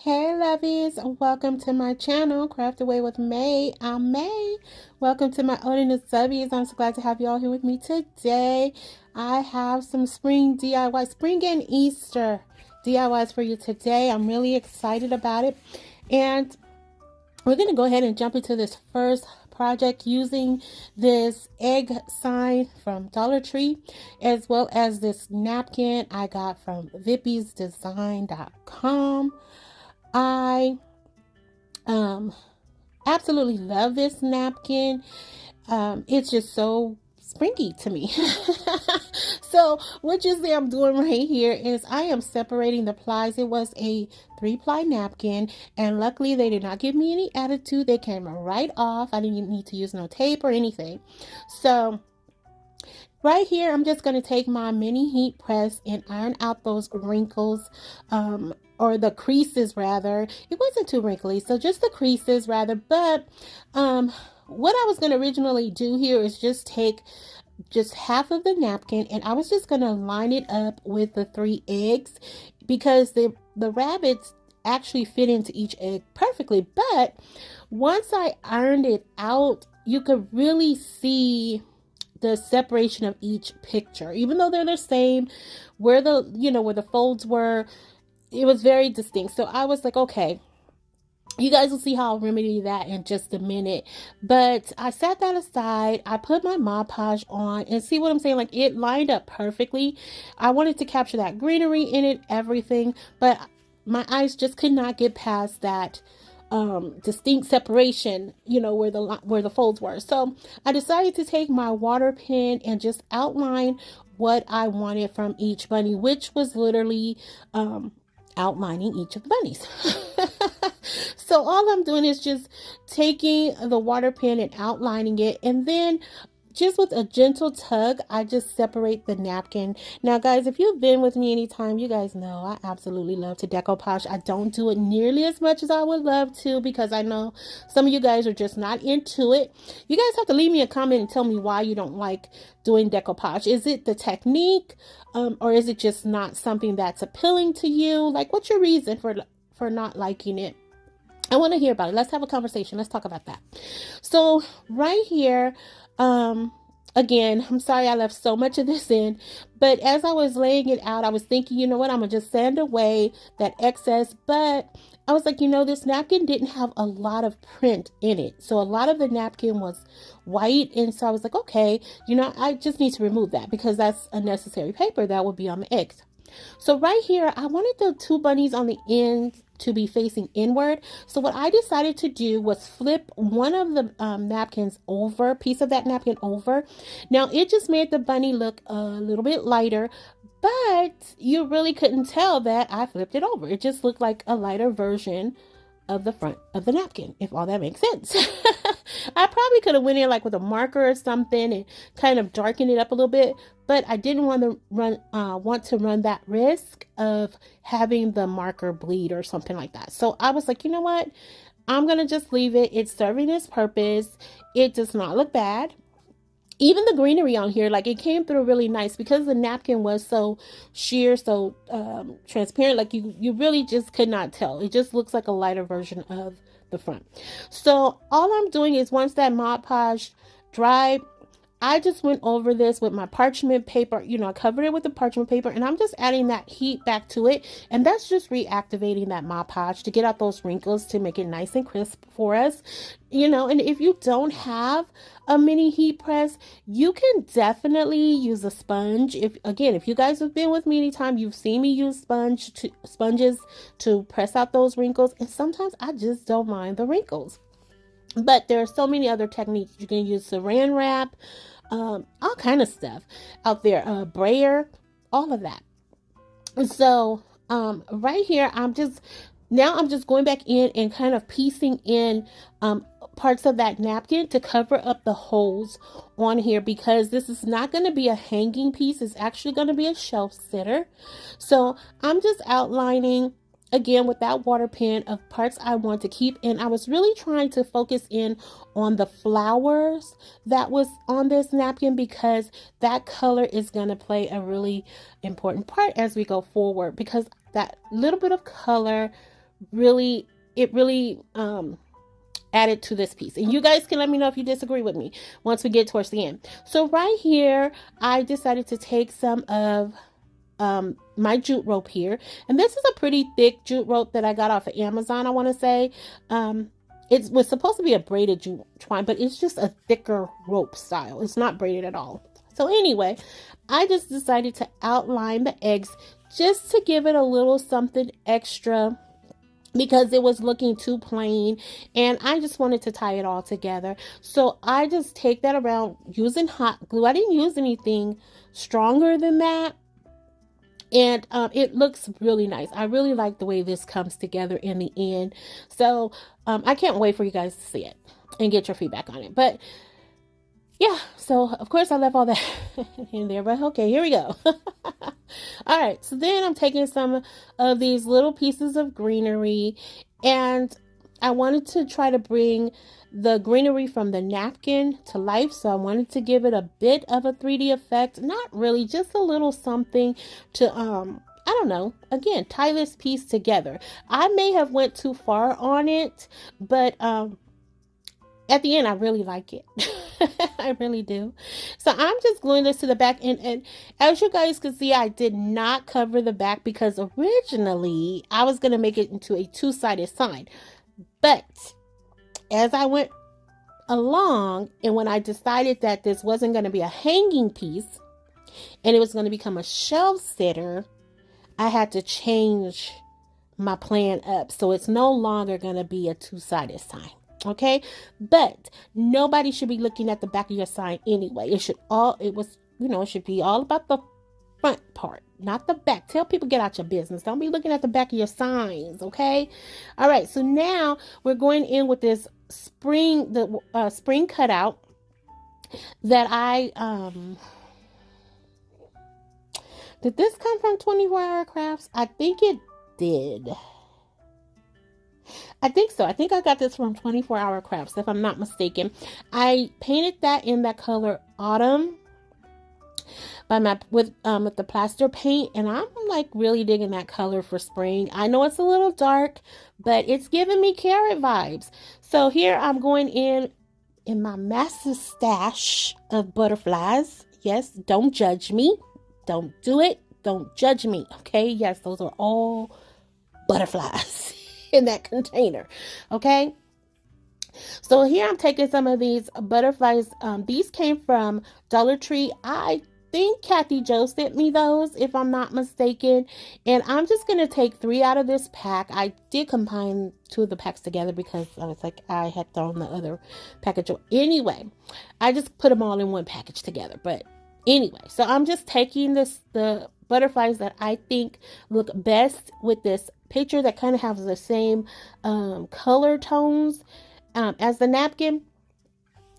Hey lovies, welcome to my channel, Craft Away with May. I'm May. Welcome to my audience subbies. I'm so glad to have you all here with me today. I have some spring DIY, spring and Easter DIYs for you today. I'm really excited about it. And we're going to go ahead and jump into this first project using this egg sign from Dollar Tree, as well as this napkin I got from vippiesdesign.com. I absolutely love this napkin. It's just so springy to me. So what you see I'm doing right here is I am separating the plies. It was a 3-ply napkin, and luckily they did not give me any attitude. They came right off. I didn't need to use no tape or anything. So right here, I'm just going to take my mini heat press and iron out those wrinkles, or the creases rather. It wasn't too wrinkly, so just the creases rather. But what I was going to originally do here is just take just half of the napkin, and I was just going to line it up with the 3 eggs, because the rabbits actually fit into each egg perfectly. But once I ironed it out, you could really see the separation of each picture, even though they're the same, where the folds were, it was very distinct. So I was like, okay, you guys will see how I'll remedy that in just a minute. But I set that aside. I put my Mod Podge on, and see what I'm saying? Like, it lined up perfectly. I wanted to capture that greenery in it, everything, but my eyes just could not get past that distinct separation, where the folds were. So I decided to take my water pen and just outline what I wanted from each bunny, which was literally outlining each of the bunnies. So all I'm doing is just taking the water pen and outlining it, and then just with a gentle tug, I just separate the napkin. Now, guys, if you've been with me anytime, you guys know I absolutely love to decoupage. I don't do it nearly as much as I would love to, because I know some of you guys are just not into it. You guys have to leave me a comment and tell me why you don't like doing decoupage. Is it the technique, or is it just not something that's appealing to you? Like, what's your reason for not liking it? I want to hear about it. Let's have a conversation. Let's talk about that. So right here, again, I'm sorry I left so much of this in, but as I was laying it out, I was thinking, you know what, I'm gonna just sand away that excess. But I was like, this napkin didn't have a lot of print in it, so a lot of the napkin was white, and so I was like, okay, I just need to remove that, because that's unnecessary paper that would be on the eggs. So right here, I wanted the 2 bunnies on the end to be facing inward. So what I decided to do was flip one of the napkins over, piece of that napkin over. Now it just made the bunny look a little bit lighter, but you really couldn't tell that I flipped it over. It just looked like a lighter version of the front of the napkin, if all that makes sense. I probably could have went in like with a marker or something and kind of darken it up a little bit, but I didn't want to run that risk of having the marker bleed or something like that. So I was like, you know what? I'm going to just leave it. It's serving its purpose. It does not look bad. Even the greenery on here, like, it came through really nice, because the napkin was so sheer, so transparent. Like, you really just could not tell. It just looks like a lighter version of the front. So all I'm doing is, once that Mod Podge dried, I just went over this with my parchment paper. I covered it with the parchment paper, and I'm just adding that heat back to it. And that's just reactivating that Mod Podge to get out those wrinkles, to make it nice and crisp for us. And if you don't have a mini heat press, you can definitely use a sponge. If you guys have been with me anytime, you've seen me use sponges to press out those wrinkles. And sometimes I just don't mind the wrinkles. But there are so many other techniques. You can use saran wrap, all kind of stuff out there, brayer, all of that. So right here, I'm just going back in and kind of piecing in parts of that napkin to cover up the holes on here, because this is not going to be a hanging piece. It's actually going to be a shelf sitter. So I'm just outlining, again, with that water pen, of parts I want to keep. And I was really trying to focus in on the flowers that was on this napkin, because that color is going to play a really important part as we go forward, because that little bit of color really, it really added to this piece. And you guys can let me know if you disagree with me once we get towards the end. So right here, I decided to take some of my jute rope here, and this is a pretty thick jute rope that I got off of Amazon, I want to say. It was supposed to be a braided jute twine, but it's just a thicker rope style. It's not braided at all. So anyway, I just decided to outline the eggs just to give it a little something extra, because it was looking too plain and I just wanted to tie it all together. So I just take that around using hot glue. I didn't use anything stronger than that. And it looks really nice. I really like the way this comes together in the end. So I can't wait for you guys to see it and get your feedback on it. But yeah, so of course I left all that in there, but okay, here we go. All right, so then I'm taking some of these little pieces of greenery, and I wanted to try to bring the greenery from the napkin to life. So I wanted to give it a bit of a 3D effect. Not really, just a little something to, I don't know, again, tie this piece together. I may have went too far on it, but at the end, I really like it. I really do. So I'm just gluing this to the back. And as you guys can see, I did not cover the back because originally I was going to make it into a two-sided sign. But as I went along, and when I decided that this wasn't going to be a hanging piece and it was going to become a shelf sitter, I had to change my plan up. So it's no longer going to be a two-sided sign. Okay, but nobody should be looking at the back of your sign anyway. It should be all about the front part, not the back. Tell people, get out your business. Don't be looking at the back of your signs. Okay. All right. So now we're going in with this spring, the spring cutout that did this come from 24 Hour Crafts? I think it did. I think so. I think I got this from 24 Hour Crafts, if I'm not mistaken. I painted that in that color Autumn with the plaster paint, and I'm like really digging that color for spring. I know it's a little dark, but it's giving me carrot vibes. So here I'm going in my massive stash of butterflies. Yes, don't judge me. Don't do it. Don't judge me. Okay. Yes, those are all butterflies in that container. Okay. So here I'm taking some of these butterflies. These came from Dollar Tree. I think Kathy Jo sent me those, if I'm not mistaken. And I'm just going to take 3 out of this pack. I did combine 2 of the packs together because I was like, I had thrown the other package away. Anyway, I just put them all in one package together. But anyway, so I'm just taking the butterflies that I think look best with this picture that kind of has the same color tones as the napkin.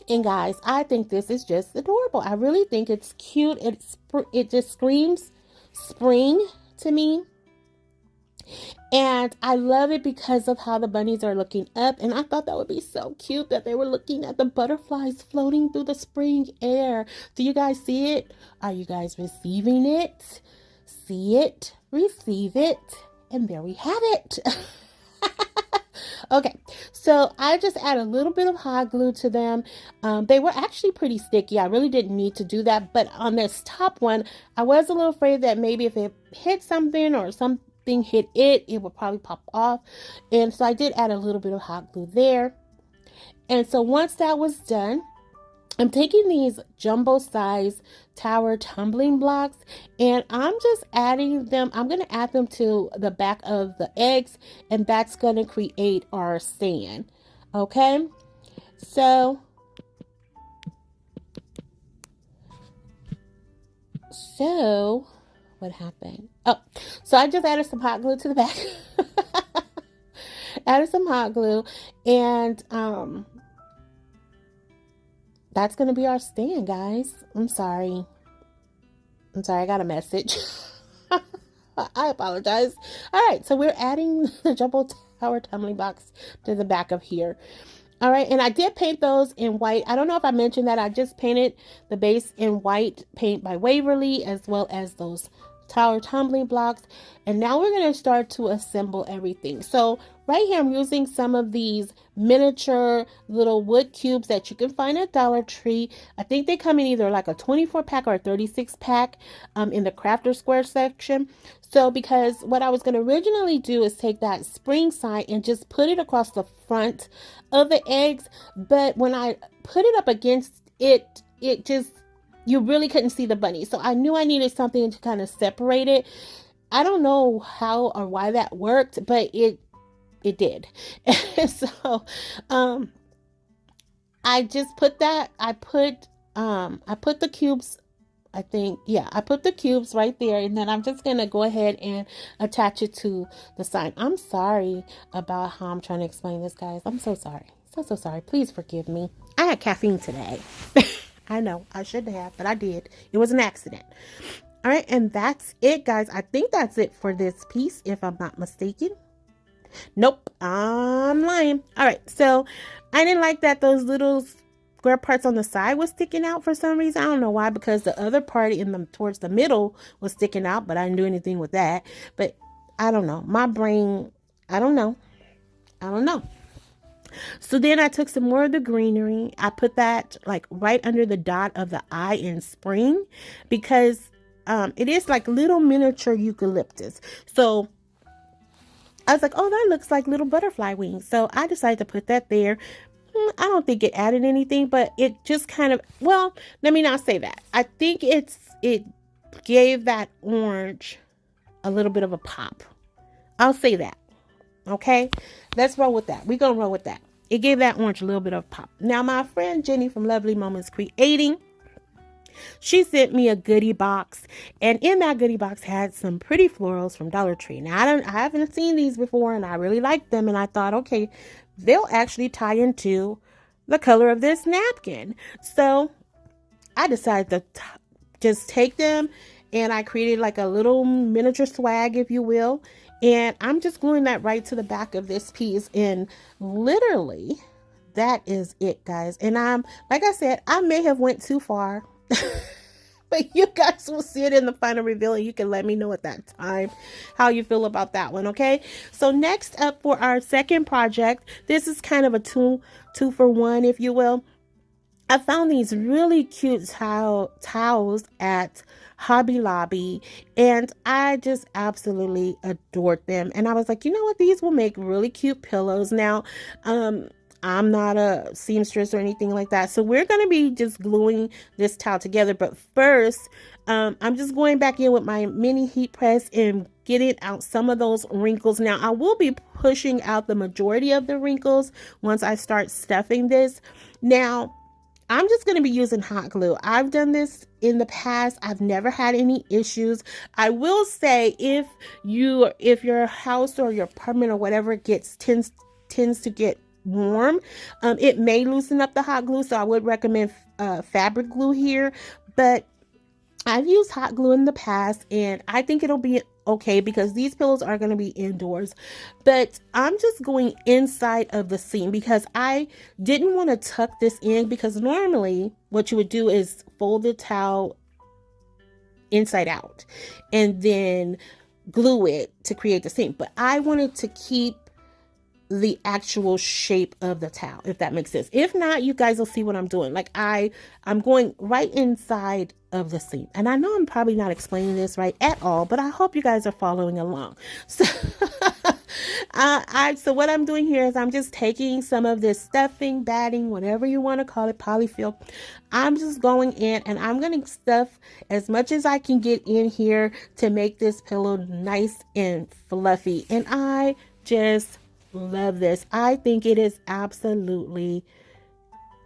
And guys, I think this is just adorable. I really think it's cute. It just screams spring to me. And I love it because of how the bunnies are looking up. And I thought that would be so cute that they were looking at the butterflies floating through the spring air. Do you guys see it? Are you guys receiving it? See it, receive it, and there we have it. Okay, so I just add a little bit of hot glue to them. They were actually pretty sticky. I really didn't need to do that. But on this top one, I was a little afraid that maybe if it hit something or something hit it, it would probably pop off. And so I did add a little bit of hot glue there. And so once that was done, I'm taking these jumbo size tower tumbling blocks and I'm just adding them. I'm going to add them to the back of the eggs, and that's going to create our stand. Okay. So what happened? Oh, so I just added some hot glue to the back. Added some hot glue, and that's going to be our stand, guys. I'm sorry. I got a message. I apologize. All right. So we're adding the jumbo tower tumbling box to the back of here. All right. And I did paint those in white. I don't know if I mentioned that. I just painted the base in white paint by Waverly, as well as those tower tumbling blocks, and now we're going to start to assemble everything. So right here I'm using some of these miniature little wood cubes that you can find at Dollar Tree. I think they come in either like a 24 pack or a 36 pack in the crafter square section. So because what I was going to originally do is take that spring side and just put it across the front of the eggs, but when I put it up against it, it just, you really couldn't see the bunny. So I knew I needed something to kind of separate it. I don't know how or why that worked, but it did. So I just put that, I put the cubes, I think, yeah, I put the cubes right there, and then I'm just going to go ahead and attach it to the sign. I'm sorry about how I'm trying to explain this, guys. I'm so sorry. So sorry. Please forgive me. I had caffeine today. I know I shouldn't have, but I did. It was an accident. All right, and that's it, guys. I think that's it for this piece, if I'm not mistaken. Nope, I'm lying. All right, so I didn't like that those little square parts on the side was sticking out for some reason. I don't know why, because the other part towards the middle was sticking out, but I didn't do anything with that. But I don't know. My brain, I don't know. So then I took some more of the greenery. I put that like right under the dot of the eye in spring, because it is like little miniature eucalyptus. So I was like, oh, that looks like little butterfly wings. So I decided to put that there. I don't think it added anything, but it just kind of, well, let me not say that. I think it gave that orange a little bit of a pop. I'll say that. Okay, let's roll with that. We're going to roll with that. It gave that orange a little bit of pop. Now, my friend Jenny from Lovely Moments Creating, she sent me a goodie box, and in that goodie box had some pretty florals from Dollar Tree. Now, I haven't seen these before, and I really liked them, and I thought, okay, they'll actually tie into the color of this napkin. So I decided to just take them, and I created like a little miniature swag, if you will. And I'm just gluing that right to the back of this piece. And literally, that is it, guys. And like I said, I may have went too far. But you guys will see it in the final reveal, and you can let me know at that time how you feel about that one, okay? So next up for our second project, this is kind of a two for one, if you will. I found these really cute towels at Hobby Lobby, and I just absolutely adored them. And I was like, you know what? These will make really cute pillows. Now, I'm not a seamstress or anything like that, so we're going to be just gluing this towel together. But first, I'm just going back in with my mini heat press and getting out some of those wrinkles. Now, I will be pushing out the majority of the wrinkles once I start stuffing this. Now, I'm just going to be using hot glue. I've done this in the past. I've never had any issues. I will say if your house or your apartment or whatever tends to get warm, it may loosen up the hot glue. So I would recommend fabric glue here. But I've used hot glue in the past, and I think it'll be okay because these pillows are going to be indoors. But I'm just going inside of the seam because I didn't want to tuck this in, because normally what you would do is fold the towel inside out and then glue it to create the seam. But I wanted to keep the actual shape of the towel, if that makes sense. If not, you guys will see what I'm doing. Like I'm going right inside of the seam, and I know I'm probably not explaining this right at all, but I hope you guys are following along. So so what I'm doing here is I'm just taking some of this stuffing, batting, whatever you want to call it, polyfill. I'm just going in and I'm going to stuff as much as I can get in here to make this pillow nice and fluffy. And I just love this. I think it is absolutely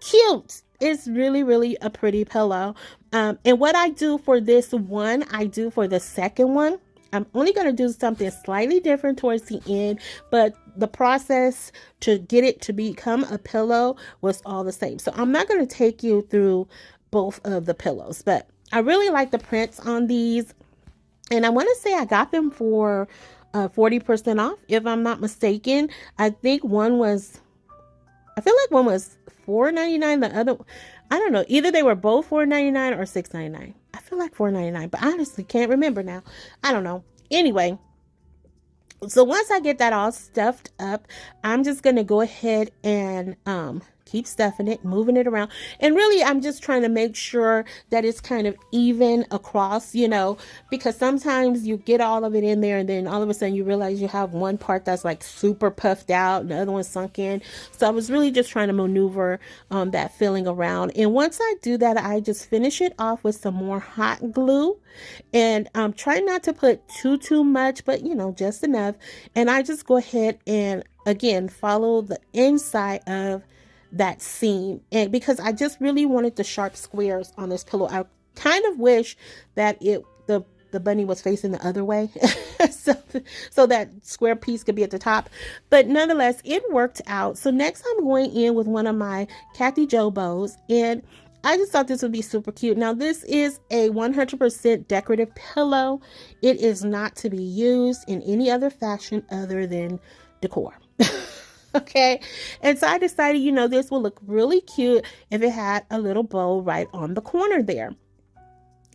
cute. It's really, really a pretty pillow. And what I do for this one, I do for the second one. I'm only going to do something slightly different towards the end, but the process to get it to become a pillow was all the same. So I'm not going to take you through both of the pillows, but I really like the prints on these. And I want to say I got them for 40% off, if I'm not mistaken. I think one was $4.99. The other, I don't know, either they were both $4.99 or $6.99. I feel feel like $4.99, but I honestly can't remember now. I don't know. Anyway, so once I get that all stuffed up, I'm just going to go ahead and keep stuffing it, moving it around. And really, I'm just trying to make sure that it's kind of even across, you know, because sometimes you get all of it in there and then all of a sudden you realize you have one part that's like super puffed out and the other one sunk in. So I was really just trying to maneuver that filling around. And once I do that, I just finish it off with some more hot glue. And try not to put too much, but you know, just enough. And I just go ahead and again follow the inside of that seam, and because I just really wanted the sharp squares on this pillow. I kind of wish that the bunny was facing the other way so that square piece could be at the top, but nonetheless it worked out. So next I'm going in with one of my Kathy Jo bows, and I just thought this would be super cute. Now this is a 100% decorative pillow. It is not to be used in any other fashion other than decor. Okay, and so I decided, you know, this will look really cute if it had a little bow right on the corner there.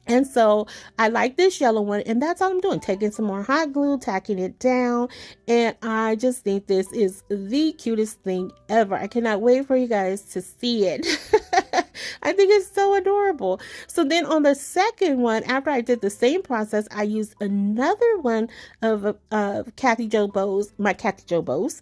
And so I like this yellow one, and that's all I'm doing, taking some more hot glue, tacking it down, and I just think this is the cutest thing ever. I cannot wait for you guys to see it. I think it's so adorable. So then on the second one, after I did the same process, I used another one of Kathy Jo bows, my Kathy Jo bows.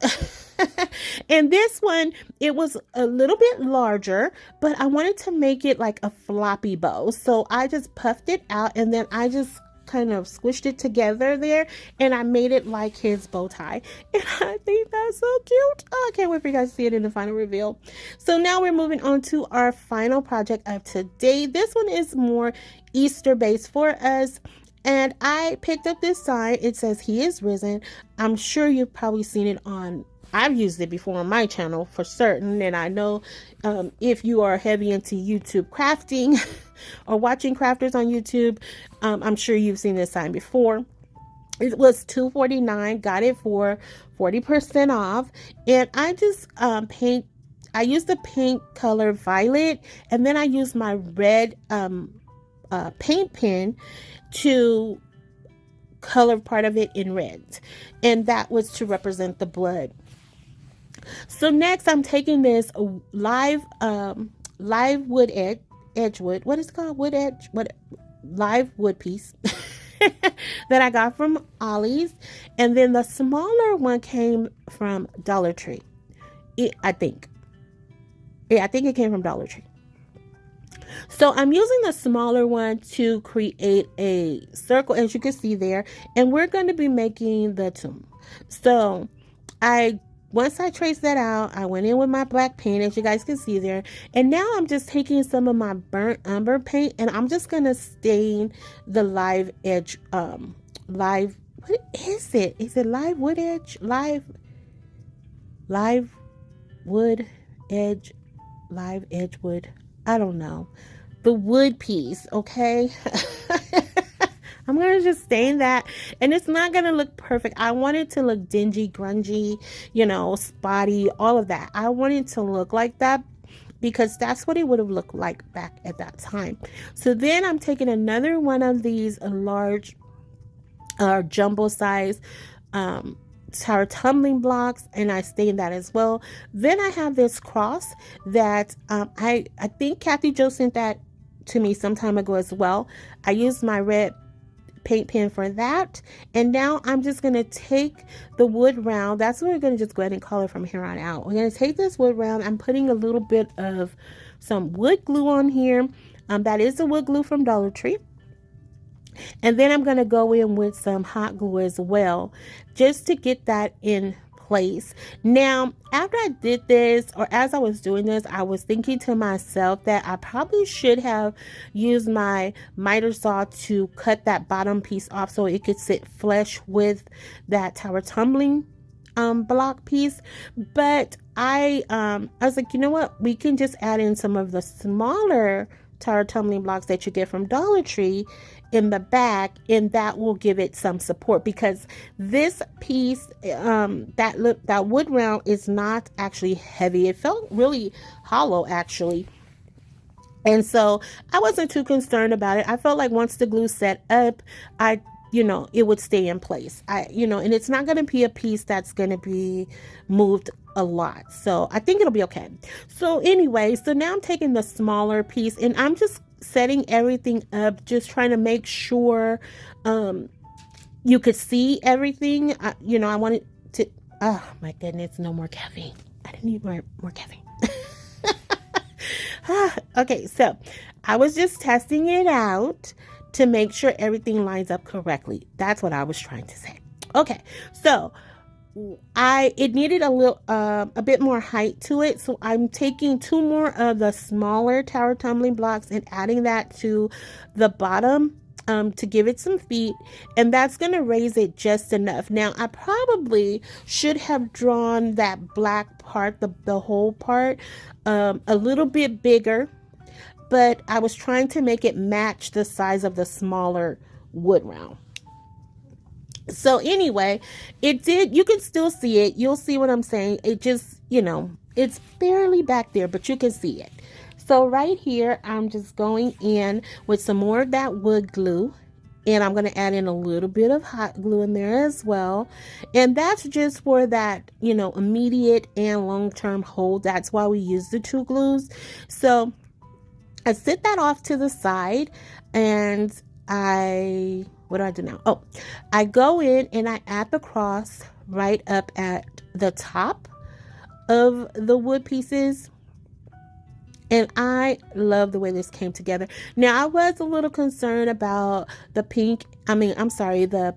And this one, it was a little bit larger, but I wanted to make it like a floppy bow. So I just puffed it out, and then I just kind of squished it together there, and I made it like his bow tie. And I think that's so cute. Oh, I can't wait for you guys to see it in the final reveal. So now we're moving on to our final project of today. This one is more Easter based for us. And I picked up this sign. It says "He is risen." I'm sure you've probably seen it on, I've used it before on my channel for certain. And I know if you are heavy into YouTube crafting or watching crafters on YouTube, I'm sure you've seen this sign before. It was $2.49, got it for 40% off. And I just I used the paint color violet, and then I used my red paint pen to color part of it in red, and that was to represent the blood. So next I'm taking this live wood edgewood, what is it called, live wood piece that I got from Ollie's, and then the smaller one came from Dollar Tree. I think it came from Dollar Tree. So I'm using the smaller one to create a circle, as you can see there, and we're going to be making the tomb. So once I traced that out, I went in with my black paint, as you guys can see there, and now I'm just taking some of my burnt umber paint, and I'm just going to stain the live edge, what is it? Is it live wood edge? Live wood edge, live edge wood. I don't know. The wood piece, okay? I'm going to just stain that, and it's not going to look perfect. I want it to look dingy, grungy, you know, spotty, all of that. I want it to look like that because that's what it would have looked like back at that time. So then I'm taking another one of these large jumbo size tower tumbling blocks, and I stain that as well. Then I have this cross that I think Kathy Jo sent that to me some time ago as well. I used my red paint pen for that, and now I'm just going to take the wood round. That's what we're going to just go ahead and color from here on out. We're going to take this wood round. I'm putting a little bit of some wood glue on here. That is the wood glue from Dollar Tree. And then I'm going to go in with some hot glue as well, just to get that in place. Now, after I did this, or as I was doing this, I was thinking to myself that I probably should have used my miter saw to cut that bottom piece off so it could sit flush with that tower tumbling block piece. But I was like, you know what, we can just add in some of the smaller tower tumbling blocks that you get from Dollar Tree in the back, and that will give it some support, because this piece, that wood round is not actually heavy. It felt really hollow actually, And so I wasn't too concerned about it. I felt like once the glue set up, it would stay in place. And it's not going to be a piece that's going to be moved a lot. So I think it'll be okay. So anyway, so now I'm taking the smaller piece and I'm just setting everything up, just trying to make sure you could see everything. I wanted to, oh my goodness, no more caffeine. I didn't need more caffeine. Okay, so I was just testing it out to make sure everything lines up correctly. That's what I was trying to say. Okay, so it needed a bit more height to it, so I'm taking 2 more of the smaller tower tumbling blocks and adding that to the bottom to give it some feet, and that's going to raise it just enough. Now I probably should have drawn that black part, the whole part, a little bit bigger, but I was trying to make it match the size of the smaller wood round. So anyway, it did. You can still see it. You'll see what I'm saying. It just, it's barely back there, but you can see it. So right here, I'm just going in with some more of that wood glue, and I'm going to add in a little bit of hot glue in there as well. And that's just for that, immediate and long-term hold. That's why we use the 2 glues. So I set that off to the side, and what do I do now? Oh, I go in and I add the cross right up at the top of the wood pieces. And I love the way this came together. Now, I was a little concerned about the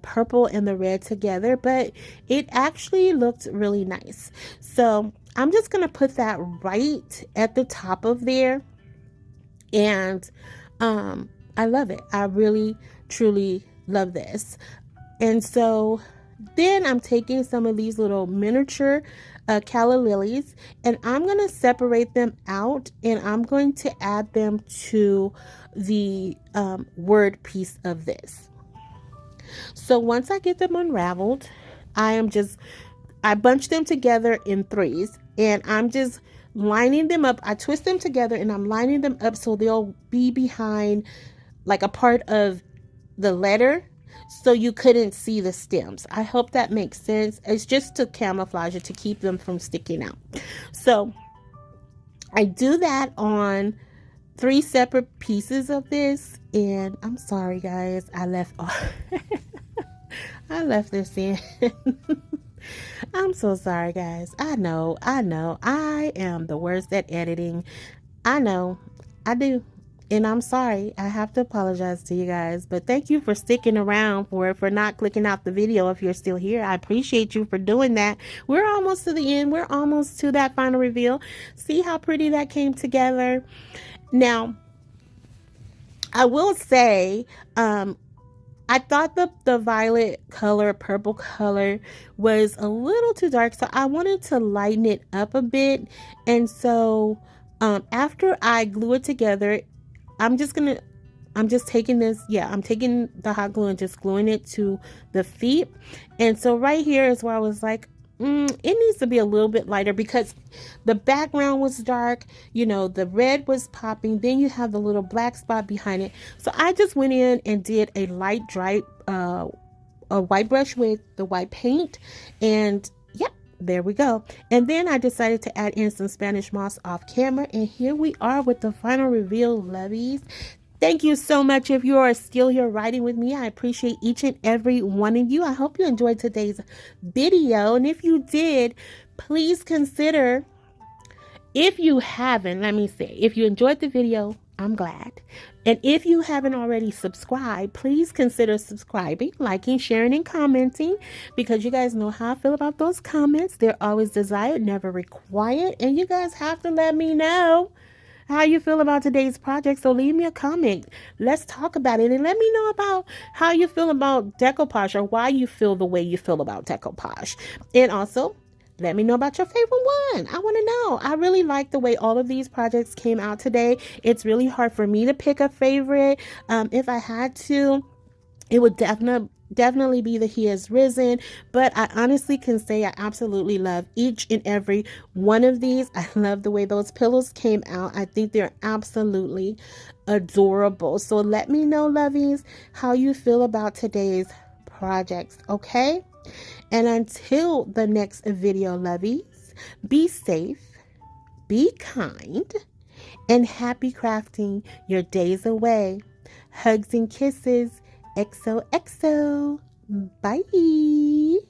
purple and the red together, but it actually looked really nice. So I'm just going to put that right at the top of there. And I love it. I really, truly love this. And so then I'm taking some of these little miniature calla lilies, and I'm going to separate them out, and I'm going to add them to the word piece of this. So once I get them unraveled, I bunch them together in 3s, and I'm just lining them up. I twist them together and I'm lining them up so they'll be behind like a part of the letter, so you couldn't see the stems. I hope that makes sense. It's just to camouflage it, to keep them from sticking out. So I do that on 3 separate pieces of this, and I'm sorry guys, I left this in. I'm so sorry guys. I know I am the worst at editing. I know I do. And I'm sorry. I have to apologize to you guys. But thank you for sticking around for not clicking out the video if you're still here. I appreciate you for doing that. We're almost to the end. We're almost to that final reveal. See how pretty that came together? Now, I will say, I thought the violet color, purple color was a little too dark. So I wanted to lighten it up a bit. And so after I glue it together, I'm taking the hot glue and just gluing it to the feet. And so right here is where I was like, it needs to be a little bit lighter because the background was dark, the red was popping, then you have the little black spot behind it. So I just went in and did a light dry a white brush with the white paint, and yep, there we go. And then I decided to add in some Spanish moss off camera, and here we are with the final reveal, lovies. Thank you so much if you are still here writing with me. I appreciate each and every one of you. I hope you enjoyed today's video. And if you did, please consider, if you haven't, if you enjoyed the video, I'm glad. And if you haven't already subscribed, please consider subscribing, liking, sharing, and commenting, because you guys know how I feel about those comments. They're always desired, never required. And you guys have to let me know how you feel about today's project. So leave me a comment. Let's talk about it, and let me know about how you feel about decoupage, or why you feel the way you feel about decoupage. And also, let me know about your favorite one. I want to know. I really like the way all of these projects came out today. It's really hard for me to pick a favorite. If I had to, It would definitely be that he has risen, but I honestly can say I absolutely love each and every one of these. I love the way those pillows came out. I think they're absolutely adorable. So let me know, lovies, how you feel about today's projects, okay? And until the next video, lovies, be safe, be kind, and happy crafting your days away. Hugs and kisses. XOXO. Bye.